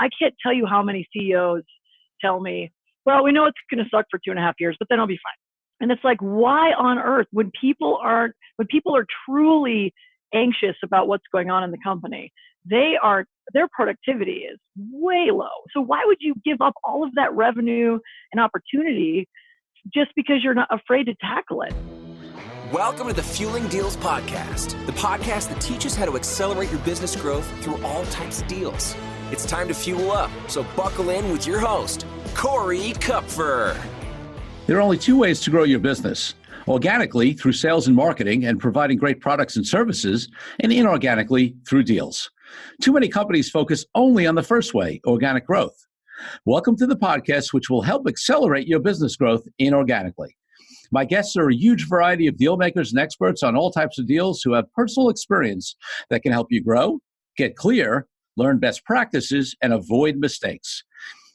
I can't tell you how many CEOs tell me, well, we know it's going to suck for 2.5 years, but then I'll be fine. And it's like, why on earth, when people are truly anxious about what's going on in the company, their productivity is way low. So why would you give up all of that revenue and opportunity just because you're not afraid to tackle it? Welcome to the Fueling Deals Podcast, the podcast that teaches how to accelerate your business growth through all types of deals. It's time to fuel up, so buckle in with your host, Corey Kupfer. There are only two ways to grow your business: organically through sales and marketing and providing great products and services, and inorganically through deals. Too many companies focus only on the first way, organic growth. Welcome to the podcast, which will help accelerate your business growth inorganically. My guests are a huge variety of deal makers and experts on all types of deals who have personal experience that can help you grow, get clear, learn best practices, and avoid mistakes.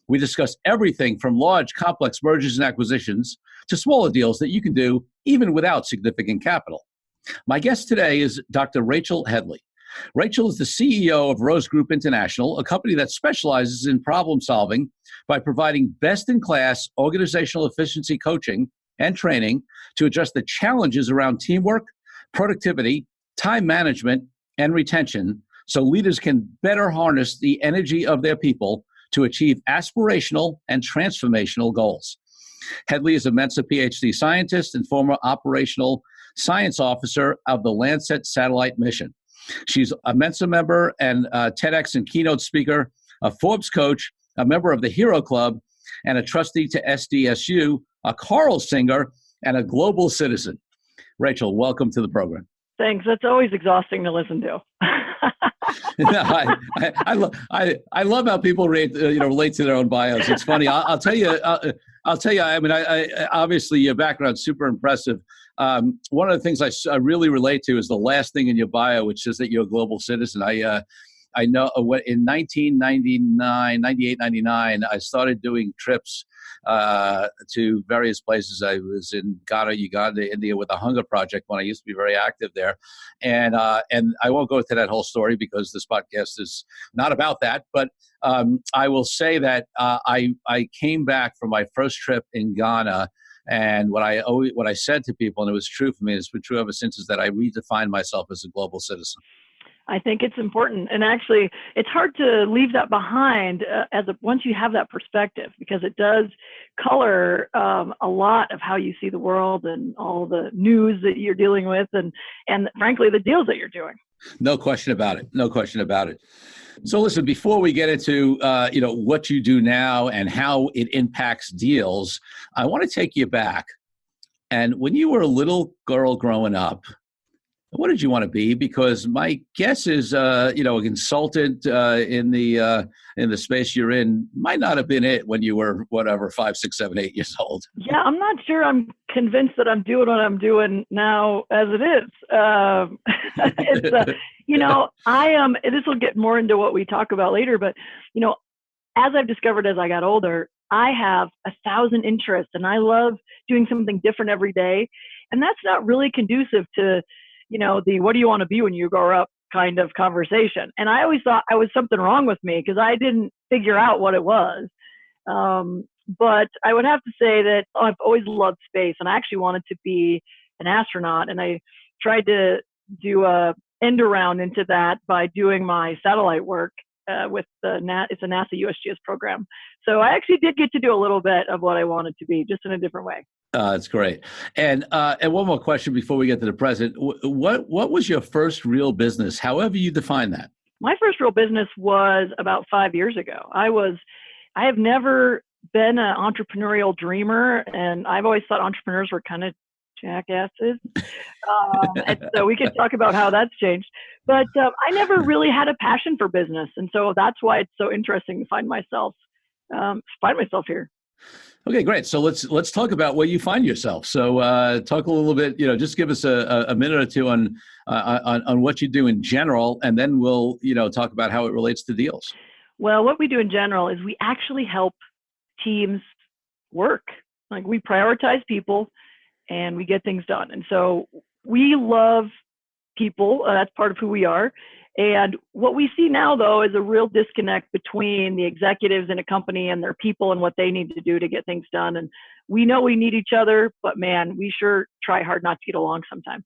We discuss everything from large, complex mergers and acquisitions to smaller deals that you can do even without significant capital. My guest today is Dr. Rachel Headley. Rachel is the CEO of Rose Group International, a company that specializes in problem solving by providing best-in-class organizational efficiency coaching and training to address the challenges around teamwork, productivity, time management, and retention so leaders can better harness the energy of their people to achieve aspirational and transformational goals. Headley is a Mensa PhD scientist and former operational science officer of the Landsat satellite mission. She's a Mensa member and TEDx and keynote speaker, a Forbes Coach, a member of the Hero Club, and a trustee to SDSU, a choral singer, and a global citizen. Rachel, welcome to the program. Thanks. That's always exhausting to listen to. I love how people relate to their own bios. It's funny. I'll tell you. I mean, I obviously your background's super impressive. One of the things I really relate to is the last thing in your bio, which is that you're a global citizen. I know in 1999, 98, 99, I started doing trips to various places. I was in Ghana, Uganda, India with the Hunger Project when I used to be very active there. And I won't go into that whole story because this podcast is not about that. But I will say that I came back from my first trip in Ghana. And what I said to people, and it was true for me, and it's been true ever since, is that I redefined myself as a global citizen. I think it's important. And actually, it's hard to leave that behind once you have that perspective, because it does color a lot of how you see the world and all the news that you're dealing with and frankly, the deals that you're doing. No question about it. No question about it. So listen, before we get into what you do now and how it impacts deals, I want to take you back. And when you were a little girl growing up, what did you want to be? Because my guess is, a consultant in the space you're in might not have been it when you were, 5, 6, 7, 8 years old. Yeah, I'm not sure. I'm convinced that I'm doing what I'm doing now as it is. I am. This will get more into what we talk about later. But as I've discovered as I got older, I have 1,000 interests, and I love doing something different every day. And that's not really conducive to the what do you want to be when you grow up kind of conversation. And I always thought I was something wrong with me because I didn't figure out what it was. But I would have to say that I've always loved space, and I actually wanted to be an astronaut. And I tried to do a end around into that by doing my satellite work with it's a NASA USGS program. So I actually did get to do a little bit of what I wanted to be, just in a different way. That's great. And one more question before we get to the present. What was your first real business, however you define that? My first real business was about 5 years ago. I have never been an entrepreneurial dreamer, and I've always thought entrepreneurs were kind of jackasses. And so we could talk about how that's changed. But I never really had a passion for business. And so that's why it's so interesting to find myself here. Okay, great. So let's talk about where you find yourself. So talk a little bit, just give us a minute or two on what you do in general, and then we'll, talk about how it relates to deals. Well, what we do in general is we actually help teams work. Like, we prioritize people and we get things done. And so we love people. That's part of who we are. And what we see now, though, is a real disconnect between the executives in a company and their people and what they need to do to get things done. And we know we need each other, but man, we sure try hard not to get along sometimes.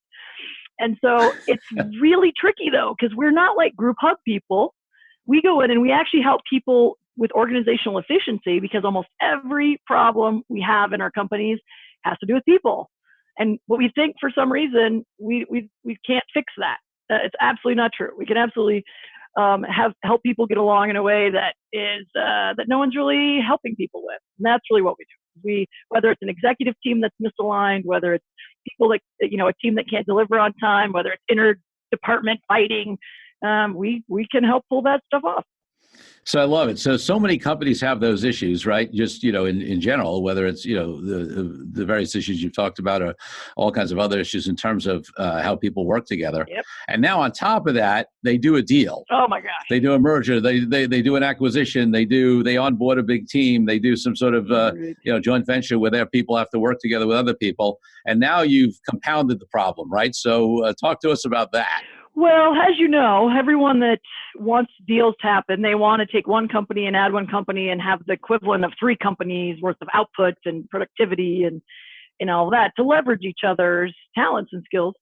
And so it's really tricky, though, because we're not like group hug people. We go in and we actually help people with organizational efficiency, because almost every problem we have in our companies has to do with people. And what we think, for some reason, we can't fix that. It's absolutely not true. We can absolutely help people get along in a way that is that no one's really helping people with. And that's really what we do. Whether it's an executive team that's misaligned, whether it's people that, a team that can't deliver on time, whether it's inter-department fighting, we can help pull that stuff off. So I love it. So many companies have those issues, right? Just, in general, whether it's, the various issues you've talked about, or all kinds of other issues in terms of how people work together. Yep. And now on top of that, they do a deal. Oh my gosh. They do a merger. They do an acquisition. They onboard a big team. They do some sort of, joint venture where their people have to work together with other people. And now you've compounded the problem, right? So talk to us about that. Well, as you know, everyone that wants deals to happen, they want to take one company and add one company and have the equivalent of 3 companies worth of outputs and productivity and all that to leverage each other's talents and skills.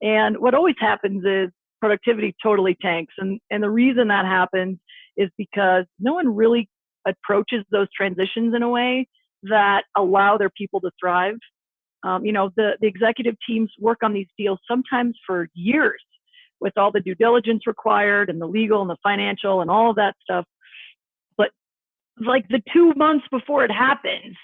And what always happens is productivity totally tanks. And the reason that happens is because no one really approaches those transitions in a way that allow their people to thrive. The executive teams work on these deals sometimes for years, with all the due diligence required and the legal and the financial and all of that stuff. But like the 2 months before it happens,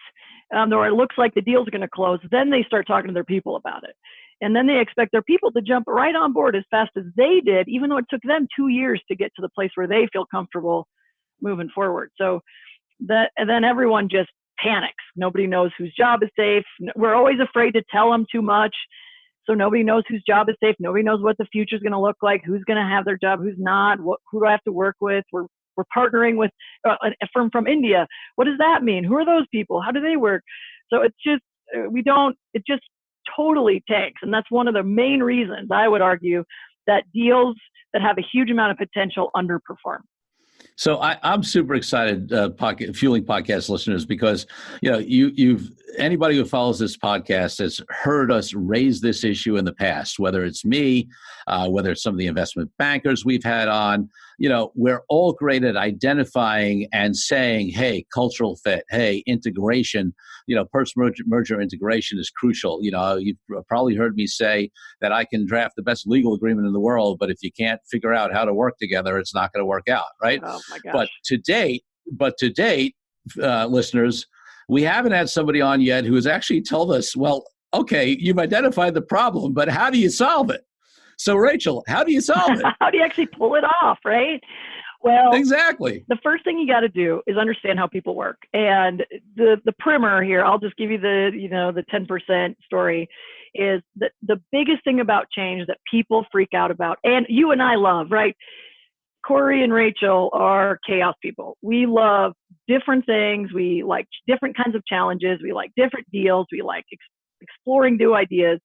or it looks like the deal's going to close, then they start talking to their people about it. And then they expect their people to jump right on board as fast as they did, even though it took them 2 years to get to the place where they feel comfortable moving forward. So and then everyone just panics. Nobody knows whose job is safe. We're always afraid to tell them too much. So nobody knows whose job is safe. Nobody knows what the future is going to look like, who's going to have their job, who's not, who do I have to work with. We're partnering with a firm from India. What does that mean? Who are those people? How do they work? So it's just, it just totally tanks. And that's one of the main reasons, I would argue, that deals that have a huge amount of potential underperform. So I'm super excited, Fueling Podcast listeners, because anybody who follows this podcast has heard us raise this issue in the past. Whether it's me, whether it's some of the investment bankers we've had on, we're all great at identifying and saying, "Hey, cultural fit. Hey, integration. Post-merger integration is crucial." You've probably heard me say that I can draft the best legal agreement in the world, but if you can't figure out how to work together, it's not going to work out, right? Oh my gosh. But to date, listeners, we haven't had somebody on yet who has actually told us, well, okay, you've identified the problem, but how do you solve it? So, Rachel, how do you solve it? How do you actually pull it off, right? Well, exactly. The first thing you got to do is understand how people work. And the primer here, I'll just give you the 10% story, is that the biggest thing about change that people freak out about, and you and I love, right? Corey and Rachel are chaos people. We love different things. We like different kinds of challenges. We like different deals. We like exploring new ideas.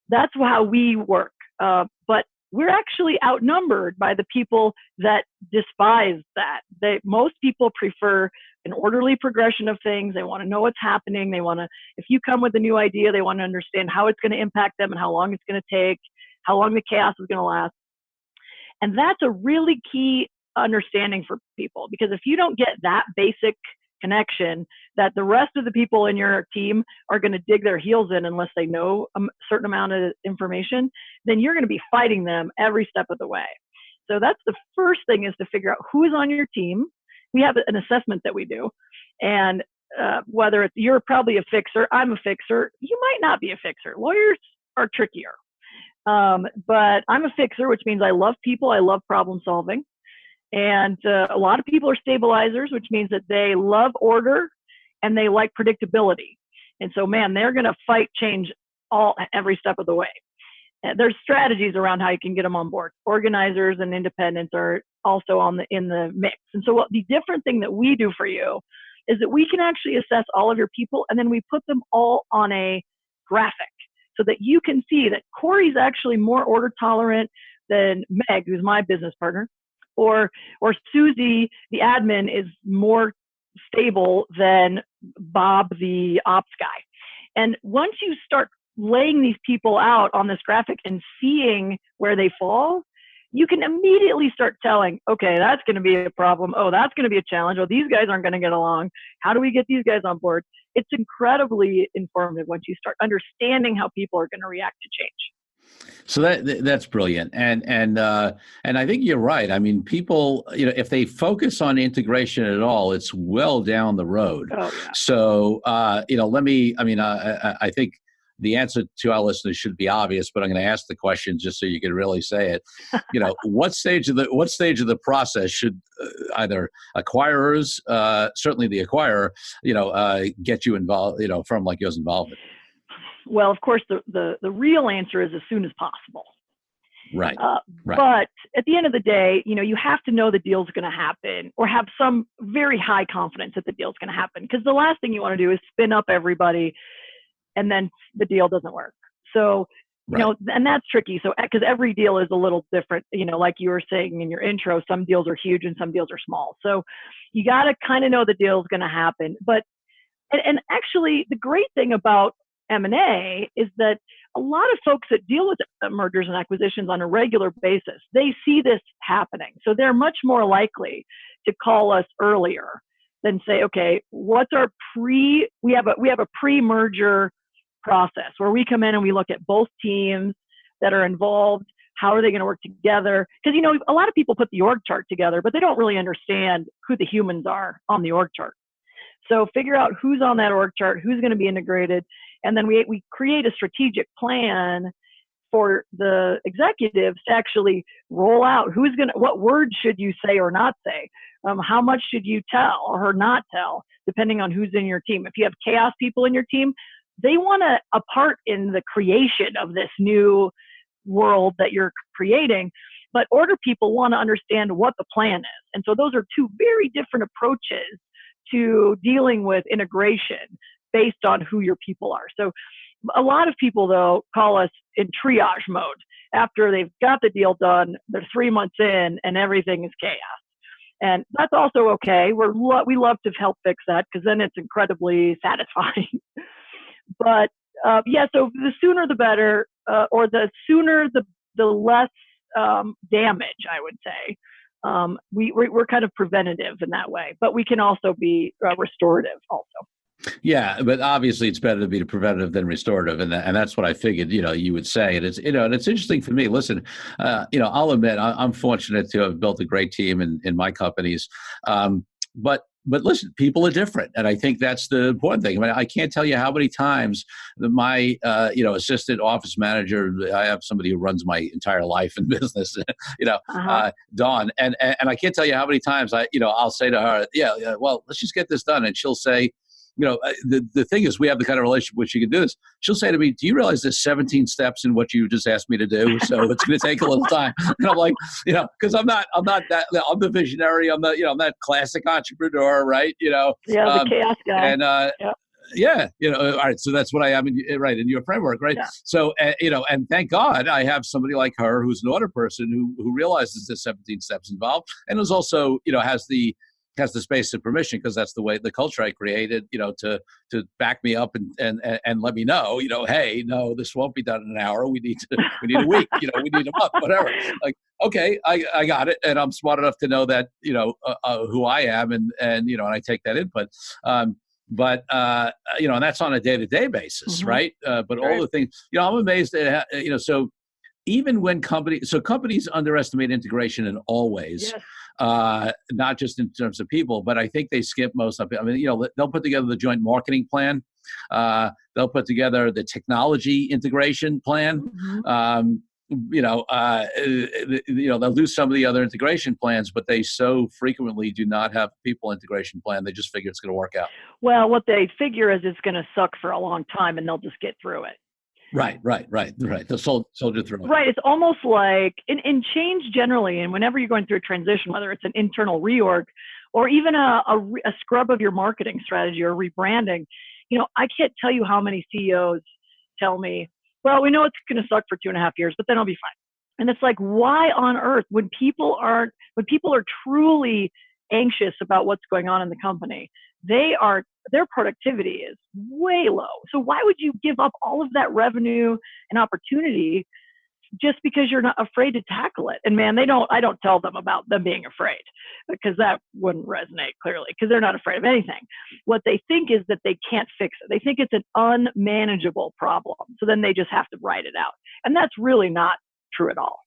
That's how we work. But we're actually outnumbered by the people that despise that. Most people prefer an orderly progression of things. They want to know what's happening. If you come with a new idea, they want to understand how it's going to impact them and how long it's going to take, how long the chaos is going to last. And that's a really key understanding for people, because if you don't get that basic connection that the rest of the people in your team are going to dig their heels in unless they know a certain amount of information, then you're going to be fighting them every step of the way. So that's the first thing, is to figure out who is on your team. We have an assessment that we do. And whether it's, you're probably a fixer, I'm a fixer, you might not be a fixer. Lawyers are trickier. But I'm a fixer, which means I love people. I love problem solving. And a lot of people are stabilizers, which means that they love order and they like predictability. And so, man, they're going to fight change every step of the way. There's strategies around how you can get them on board. Organizers and independents are also in the mix. And so the different thing that we do for you is that we can actually assess all of your people, and then we put them all on a graphic so that you can see that Corey's actually more order tolerant, than Meg, who's my business partner, or Susie, the admin, is more stable than Bob, the ops guy. And once you start laying these people out on this graphic and seeing where they fall, you can immediately start telling, okay, that's going to be a problem. Oh, that's going to be a challenge. Oh, these guys aren't going to get along. How do we get these guys on board? It's incredibly informative once you start understanding how people are going to react to change. So that's brilliant, and I think you're right. I mean, people, if they focus on integration at all, it's well down the road. Oh, yeah. So, I think the answer to our listeners should be obvious, but I'm going to ask the question just so you can really say it. What stage of the process should either acquirers, certainly the acquirer, get you involved, firm like yours involved in? Well, of course, the real answer is as soon as possible. Right. But at the end of the day, you have to know the deal's going to happen, or have some very high confidence that the deal's going to happen. Because the last thing you want to do is spin up everybody and then the deal doesn't work. So, and that's tricky. So, because every deal is a little different, like you were saying in your intro, some deals are huge and some deals are small. So you got to kind of know the deal is going to happen. But, and actually the great thing about M&A is that a lot of folks that deal with mergers and acquisitions on a regular basis, they see this happening. So they're much more likely to call us earlier than say, okay, what's our we have a pre-merger process where we come in and we look at both teams that are involved. How are they going to work together? Because, a lot of people put the org chart together, but they don't really understand who the humans are on the org chart. So figure out who's on that org chart, who's going to be integrated. And then we create a strategic plan for the executives to actually roll out what words should you say or not say? How much should you tell or not tell, depending on who's in your team. If you have chaos people in your team, they want a part in the creation of this new world that you're creating. But order people want to understand what the plan is. And so those are two very different approaches to dealing with integration based on who your people are. So a lot of people, though, call us in triage mode. After they've got the deal done, they're 3 months in and everything is chaos. And that's also okay. We love to help fix that because then it's incredibly satisfying. But so the sooner the better, or the sooner the less damage, I would say. We're kind of preventative in that way, but we can also be restorative also. Yeah, but obviously it's better to be preventative than restorative, and that's what I figured. You would say, and it's and it's interesting for me. Listen, I'll admit I'm fortunate to have built a great team in my companies, but listen, people are different, and I think that's the important thing. I mean, I can't tell you how many times my assistant office manager, I have somebody who runs my entire life in business, Dawn, and I can't tell you how many times I'll say to her, well, let's just get this done, and she'll say, the thing is, we have the kind of relationship which you can do this. She'll say to me, do you realize there's 17 steps in what you just asked me to do? So it's going to take a little time. And I'm like, because I'm not that, I'm the visionary. I'm that classic entrepreneur, right? The chaos guy. And, all right. So that's what I am in your framework, right? Yeah. So, and thank God I have somebody like her who's an order person who realizes there's 17 steps involved and who's also, has the space and permission, because that's the way the culture I created, to back me up and let me know, hey, no, this won't be done in an hour. We need a week, we need a month, whatever. Like, okay, I got it. And I'm smart enough to know that, who I am and I take that input. And that's on a day-to-day basis, mm-hmm. right? But all the things, I'm amazed at, so even when companies underestimate integration in all ways. Yes. Not just in terms of people, but I think they skip most of it. I mean, they'll put together the joint marketing plan. They'll put together the technology integration plan. Mm-hmm. They'll do some of the other integration plans, but they so frequently do not have people integration plan. They just figure it's going to work out. Well, what they figure is it's going to suck for a long time and they'll just get through it. Right. The soldier through. Right. It's almost like in change generally, and whenever you're going through a transition, whether it's an internal reorg or even a scrub of your marketing strategy or rebranding, I can't tell you how many CEOs tell me, well, we know it's going to suck for 2.5 years, but then I'll be fine. And it's like, why on earth, when people are truly anxious about what's going on in the company, their productivity is way low. So why would you give up all of that revenue and opportunity just because you're not afraid to tackle it? And man, I don't tell them about them being afraid, because that wouldn't resonate clearly, because they're not afraid of anything. What they think is that they can't fix it. They think it's an unmanageable problem. So then they just have to write it out. And that's really not true at all.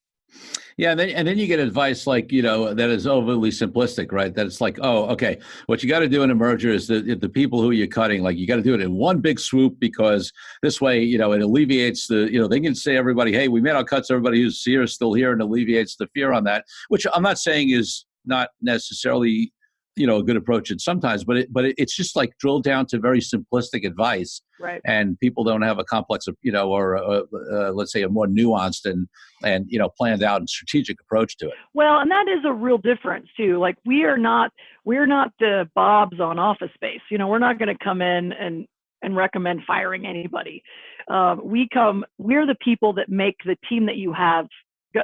Yeah, and then you get advice like, that is overly simplistic, right? That it's like, oh, okay, what you got to do in a merger is the people who you're cutting, like you got to do it in one big swoop, because this way, it alleviates they can say everybody, hey, we made our cuts, everybody who's here is still here, and alleviates the fear on that, which I'm not saying is not necessarily a good approach at sometimes, but it's just like drilled down to very simplistic advice, right? And people don't have a complex, or let's say a more nuanced and planned out and strategic approach to it. Well, and that is a real difference too. Like we're not the Bobs on Office Space. We're not going to come in and recommend firing anybody. We're the people that make the team that you have.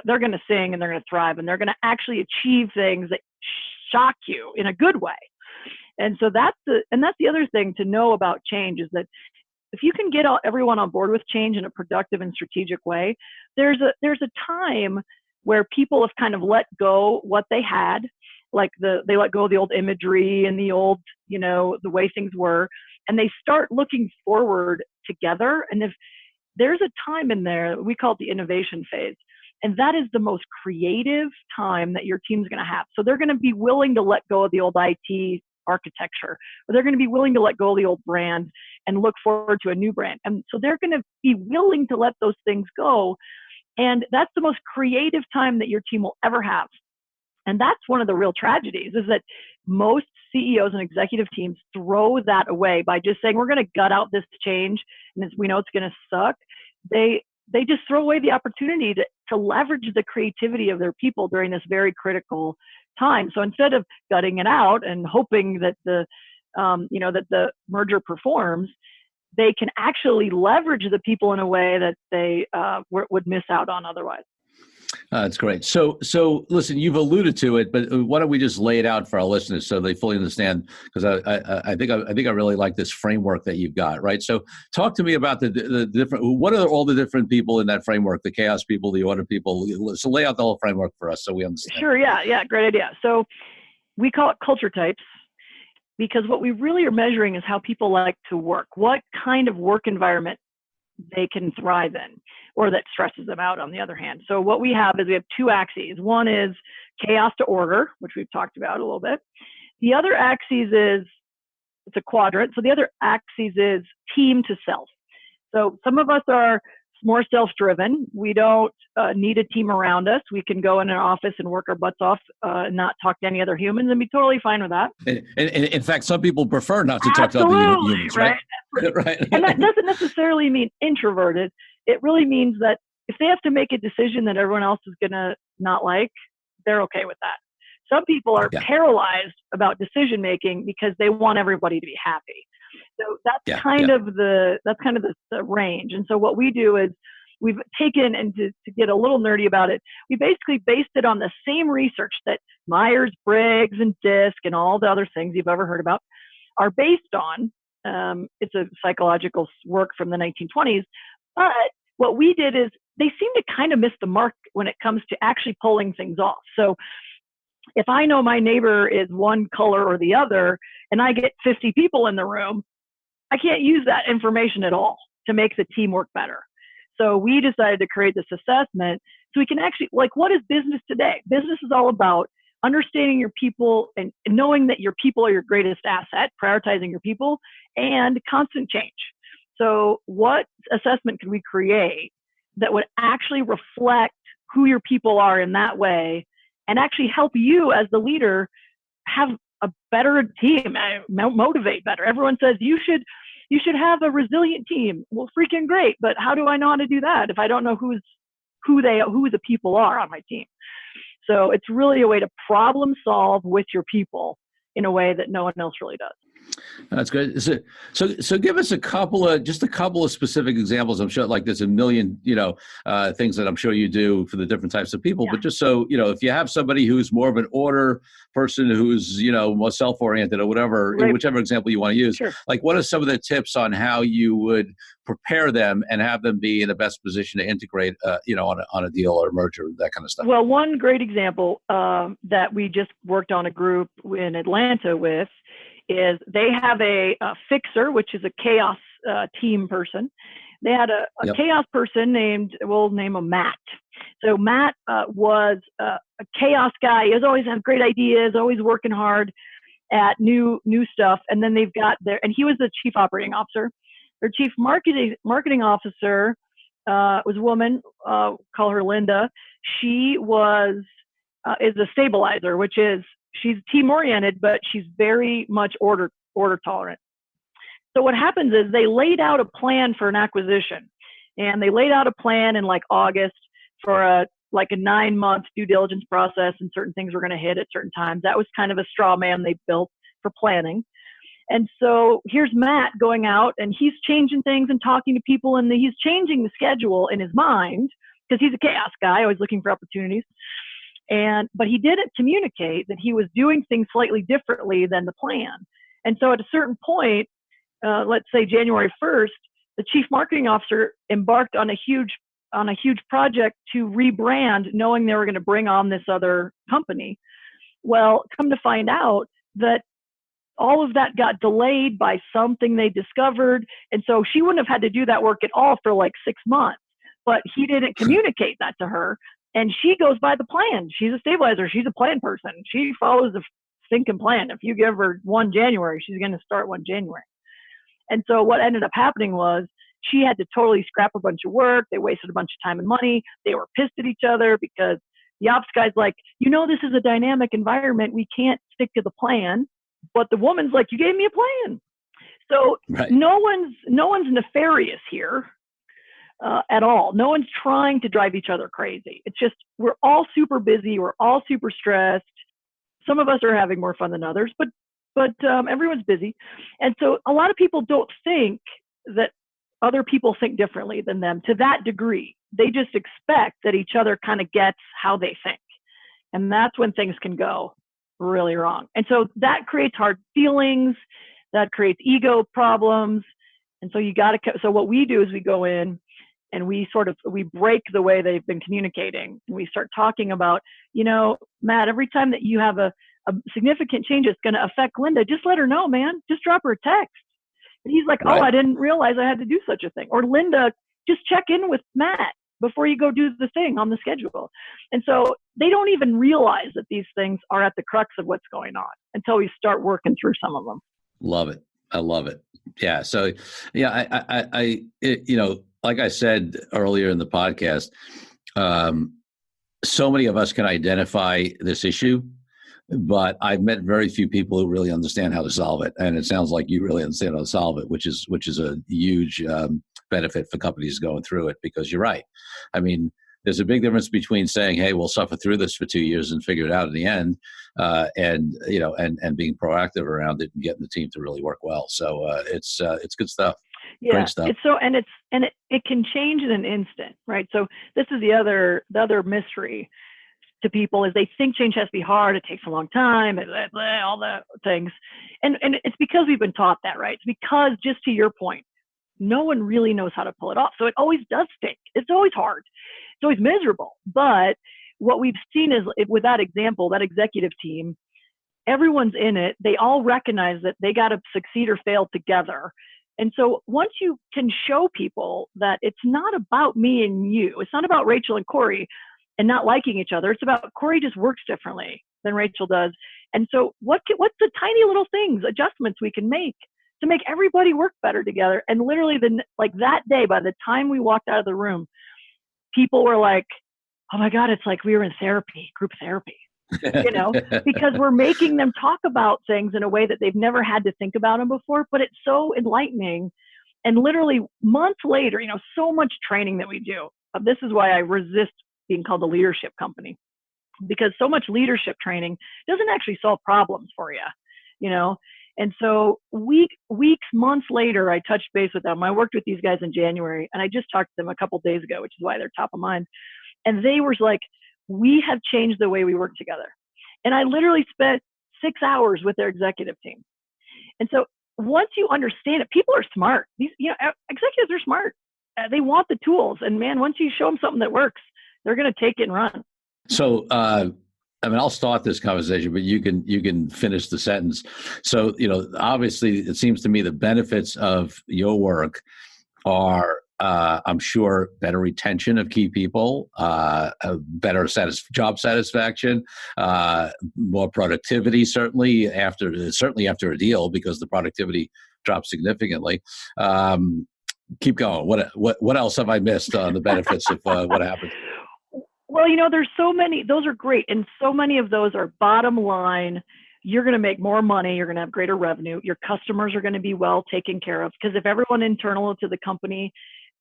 They're going to sing and they're going to thrive, and they're going to actually achieve things that shock you in a good way. And so that's the other thing to know about change, is that if you can get everyone on board with change in a productive and strategic way, there's a time where people have kind of let go what they had, like they let go of the old imagery and the old, the way things were, and they start looking forward together. And if there's a time in there, we call it the innovation phase. And that is the most creative time that your team's going to have. So they're going to be willing to let go of the old IT architecture, or they're going to be willing to let go of the old brand and look forward to a new brand. And so they're going to be willing to let those things go. And that's the most creative time that your team will ever have. And that's one of the real tragedies, is that most CEOs and executive teams throw that away by just saying, we're going to gut out this change, and we know it's going to suck. They just throw away the opportunity to leverage the creativity of their people during this very critical time. So instead of gutting it out and hoping that that the merger performs, they can actually leverage the people in a way that they would miss out on otherwise. That's great. So listen, you've alluded to it, but why don't we just lay it out for our listeners so they fully understand? Because I think I really like this framework that you've got, right? So talk to me about the different. What are all the different people in that framework? The chaos people, the order people. So lay out the whole framework for us so we understand. Sure. Yeah. Great idea. So we call it culture types, because what we really are measuring is how people like to work. What kind of work environment they can thrive in, or that stresses them out, on the other hand. So what we have is we have two axes. One is chaos to order, which we've talked about a little bit. The other axis is, it's a quadrant. So the other axis is team to self. So some of us are more self-driven. We don't need a team around us. We can go in an office and work our butts off and not talk to any other humans, and be totally fine with that. And in fact, some people prefer not to talk to other humans, right? Right. And that doesn't necessarily mean introverted. It really means that if they have to make a decision that everyone else is going to not like, they're okay with that. Some people are paralyzed about decision making because they want everybody to be happy. So that's kind of the range. And so what we do is we've taken, and to get a little nerdy about it, we basically based it on the same research that Myers-Briggs and DISC and all the other things you've ever heard about are based on. It's a psychological work from the 1920s. But what we did is they seem to kind of miss the mark when it comes to actually pulling things off. So if I know my neighbor is one color or the other, and I get 50 people in the room, I can't use that information at all to make the team work better. So we decided to create this assessment so we can actually, like, what is business today? Business is all about understanding your people and knowing that your people are your greatest asset, prioritizing your people, and constant change. So what assessment can we create that would actually reflect who your people are in that way, and actually help you as the leader have a better team, motivate better? Everyone says you should have a resilient team. Well, freaking great, but how do I know how to do that if I don't know who the people are on my team? So it's really a way to problem solve with your people in a way that no one else really does. That's good. So give us a couple of specific examples. I'm sure like there's a million, things that I'm sure you do for the different types of people, but just so, if you have somebody who's more of an order person who's, more self-oriented or whatever, Right. whichever example you want to use, Sure. like what are some of the tips on how you would prepare them and have them be in the best position to integrate, on a deal or a merger, that kind of stuff? Well, one great example that we just worked on a group in Atlanta with is they have a fixer, which is a chaos team person. They had a chaos person we'll name him Matt. So Matt was a chaos guy. He always had great ideas, always working hard at new stuff. And then they've got and he was the chief operating officer. Their chief marketing officer was a woman, call her Linda. She is a stabilizer, which is she's team oriented, but she's very much order tolerant. So what happens is they laid out a plan for an acquisition, and they laid out a plan in like August for a 9-month due diligence process, and certain things were going to hit at certain times. That was kind of a straw man they built for planning. And so here's Matt going out, and he's changing things and talking to people, and he's changing the schedule in his mind because he's a chaos guy, always looking for opportunities. But he didn't communicate that he was doing things slightly differently than the plan. And so at a certain point, let's say January 1st, the chief marketing officer embarked on a huge project to rebrand, knowing they were going to bring on this other company. Well, come to find out that all of that got delayed by something they discovered. And so she wouldn't have had to do that work at all for like 6 months, but he didn't communicate that to her. And she goes by the plan. She's a stabilizer. She's a plan person. She follows the thinking plan. If you give her 1 January, she's going to start 1 January. And so what ended up happening was she had to totally scrap a bunch of work. They wasted a bunch of time and money. They were pissed at each other because the ops guy's like, this is a dynamic environment. We can't stick to the plan. But the woman's like, you gave me a plan. So right. No one's nefarious here at all. No one's trying to drive each other crazy. It's just we're all super busy. We're all super stressed. Some of us are having more fun than others, but everyone's busy. And so a lot of people don't think that other people think differently than them to that degree. They just expect that each other kind of gets how they think. And that's when things can go really wrong. And so that creates hard feelings, that creates ego problems. And so so what we do is we go in and we break the way they've been communicating. And we start talking about, Matt, every time that you have a significant change that's going to affect Linda, just let her know, man. Just drop her a text. And he's like, right. Oh, I didn't realize I had to do such a thing. Or Linda, just check in with Matt before you go do the thing on the schedule. And so they don't even realize that these things are at the crux of what's going on until we start working through some of them. Love it. I love it. Yeah. So, like I said earlier in the podcast, so many of us can identify this issue, but I've met very few people who really understand how to solve it. And it sounds like you really understand how to solve it, which is a huge benefit for companies going through it, because you're right. I mean, there's a big difference between saying, hey, we'll suffer through this for 2 years and figure it out in the end, and being proactive around it and getting the team to really work well. So it's good stuff. Yeah, great stuff. It can change in an instant, right? So this is the other mystery to people is they think change has to be hard. It takes a long time, all the things. And it's because we've been taught that, right? It's because, just to your point, no one really knows how to pull it off. So it always does stink. It's always hard. It's always miserable. But what we've seen is, with that example, that executive team, everyone's in it. They all recognize that they got to succeed or fail together. And so once you can show people that it's not about me and you, it's not about Rachel and Corey and not liking each other. It's about Corey just works differently than Rachel does. And so what's the tiny little things, adjustments we can make to make everybody work better together? And literally that day, by the time we walked out of the room, people were like, oh my God, it's like we were in therapy, group therapy, because we're making them talk about things in a way that they've never had to think about them before, but it's so enlightening. And literally months later, so much training that we do. This is why I resist being called a leadership company, because so much leadership training doesn't actually solve problems for you, And so weeks, months later, I touched base with them. I worked with these guys in January, and I just talked to them a couple days ago, which is why they're top of mind. And they were like, we have changed the way we work together. And I literally spent 6 hours with their executive team. And so once you understand it, people are smart. These, executives are smart. They want the tools. And man, once you show them something that works, they're going to take it and run. So, I'll start this conversation, but you can finish the sentence. So, obviously, it seems to me the benefits of your work are, I'm sure, better retention of key people, better job satisfaction, more productivity. Certainly after a deal, because the productivity drops significantly. Keep going. What else have I missed on the benefits of what happened? Well, there's so many. Those are great, and so many of those are bottom line. You're going to make more money. You're going to have greater revenue. Your customers are going to be well taken care of, because if everyone internal to the company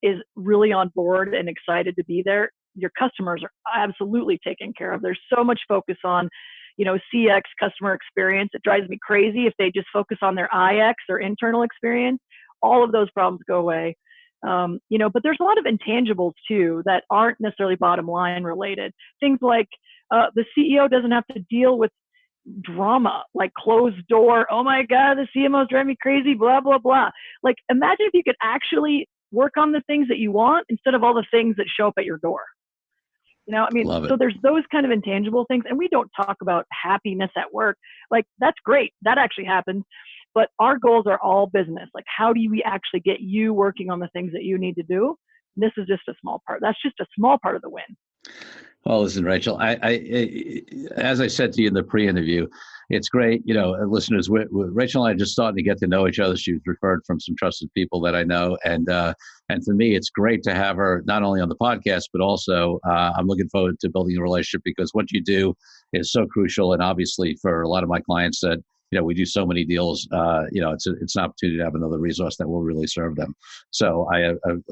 is really on board and excited to be there, your customers are absolutely taken care of. There's so much focus on, CX, customer experience. It drives me crazy if they just focus on their IX, their internal experience. All of those problems go away. But there's a lot of intangibles too that aren't necessarily bottom line related. Things like the CEO doesn't have to deal with drama, like closed door. Oh my God, the CMO's driving me crazy, blah, blah, blah. Like, imagine if you could actually work on the things that you want instead of all the things that show up at your door. So there's those kind of intangible things. And we don't talk about happiness at work. Like, that's great. That actually happens. But our goals are all business. Like, how do we actually get you working on the things that you need to do? This is just a small part. That's just a small part of the win. Well, listen, Rachel, I as I said to you in the pre-interview, it's great. Listeners, Rachel and I are just starting to get to know each other. She's referred from some trusted people that I know. And for me, it's great to have her not only on the podcast, but also I'm looking forward to building a relationship, because what you do is so crucial. And obviously for a lot of my clients that, we do so many deals, it's an opportunity to have another resource that will really serve them. So I'm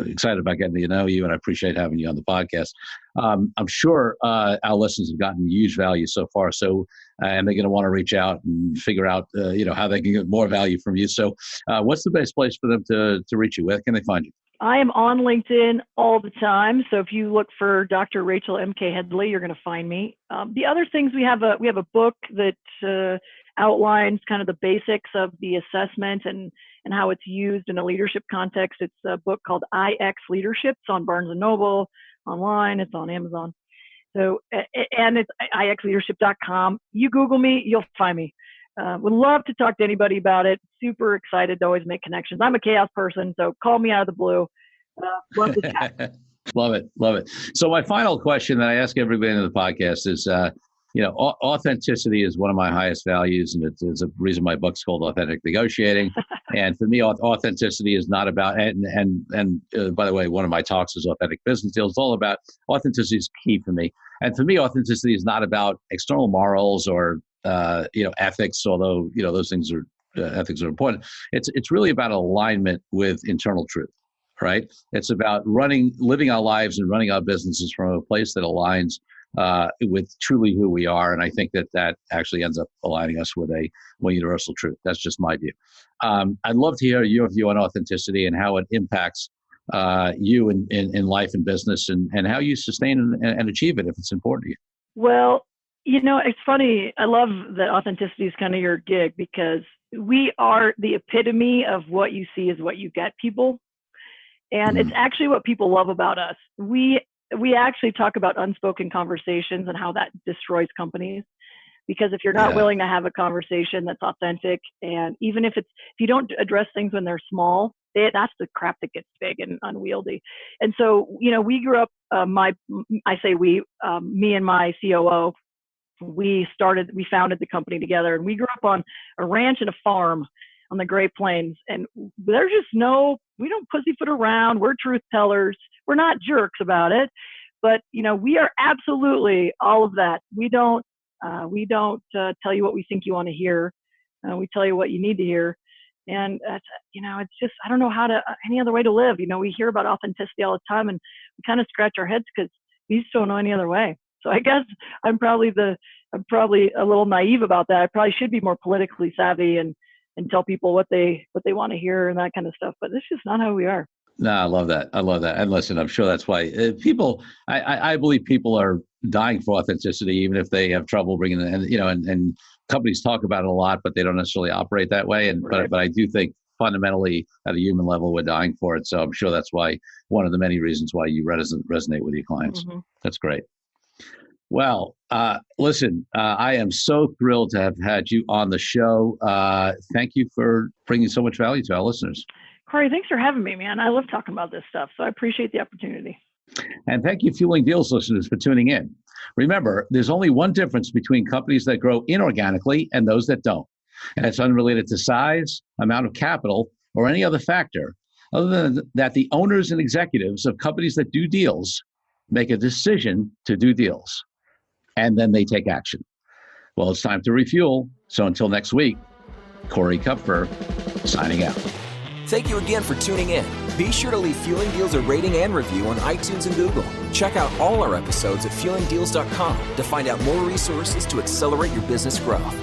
excited about getting to know you, and I appreciate having you on the podcast. I'm sure our listeners have gotten huge value so far. So, and they're going to want to reach out and figure out, how they can get more value from you. So what's the best place for them to reach you? Where can they find you? I am on LinkedIn all the time. So if you look for Dr. Rachel M.K. Headley, you're going to find me. The other things, we have a book that outlines kind of the basics of the assessment and how it's used in a leadership context. It's a book called IX Leadership. It's on Barnes & Noble, online. It's on Amazon. So, and it's ixleadership.com. You Google me, you'll find me. Would love to talk to anybody about it. Super excited to always make connections. I'm a chaos person, so call me out of the blue. Love to chat. Love it. So my final question that I ask everybody in the podcast is, authenticity is one of my highest values, and it's a reason my book's called Authentic Negotiating. And for me, authenticity is not about, and by the way, one of my talks is Authentic Business Deals. It's all about authenticity is key for me. And for me, authenticity is not about external morals or ethics, although those things are ethics are important. It's really about alignment with internal truth, right? It's about living our lives and running our businesses from a place that aligns with truly who we are. And I think that actually ends up aligning us with a more universal truth. That's just my view. I'd love to hear your view on authenticity and how it impacts you in life and business, and how you sustain and achieve it if it's important to you. Well, it's funny. I love that authenticity is kind of your gig, because we are the epitome of what you see is what you get, people. And it's actually what people love about us. We actually talk about unspoken conversations and how that destroys companies. Because if you're not willing to have a conversation that's authentic, and even if you don't address things when they're small, that's the crap that gets big and unwieldy. And so, we grew up, me and my COO, we founded the company together, and we grew up on a ranch and a farm on the Great Plains. And there's just we don't pussyfoot around. We're truth tellers. We're not jerks about it, but we are absolutely all of that. We don't tell you what we think you want to hear. We tell you what you need to hear. And that's, it's just, I don't know any other way to live. We hear about authenticity all the time, and we kind of scratch our heads because we just don't know any other way. So I guess I'm probably a little naive about that. I probably should be more politically savvy and and tell people what they want to hear and that kind of stuff. But this is not how we are. No, I love that. I love that. And listen, I'm sure that's why people, I believe people are dying for authenticity, even if they have trouble bringing it in, and companies talk about it a lot, but they don't necessarily operate that way. And, Right. but I do think fundamentally at a human level, we're dying for it. So I'm sure that's why one of the many reasons why you resonate with your clients. Mm-hmm. That's great. Well, listen, I am so thrilled to have had you on the show. Thank you for bringing so much value to our listeners. Corey, thanks for having me, man. I love talking about this stuff, so I appreciate the opportunity. And thank you, Fueling Deals listeners, for tuning in. Remember, there's only one difference between companies that grow inorganically and those that don't. And it's unrelated to size, amount of capital, or any other factor, other than that the owners and executives of companies that do deals make a decision to do deals, and then they take action. Well, it's time to refuel. So until next week, Corey Kupfer signing out. Thank you again for tuning in. Be sure to leave Fueling Deals a rating and review on iTunes and Google. Check out all our episodes at fuelingdeals.com to find out more resources to accelerate your business growth.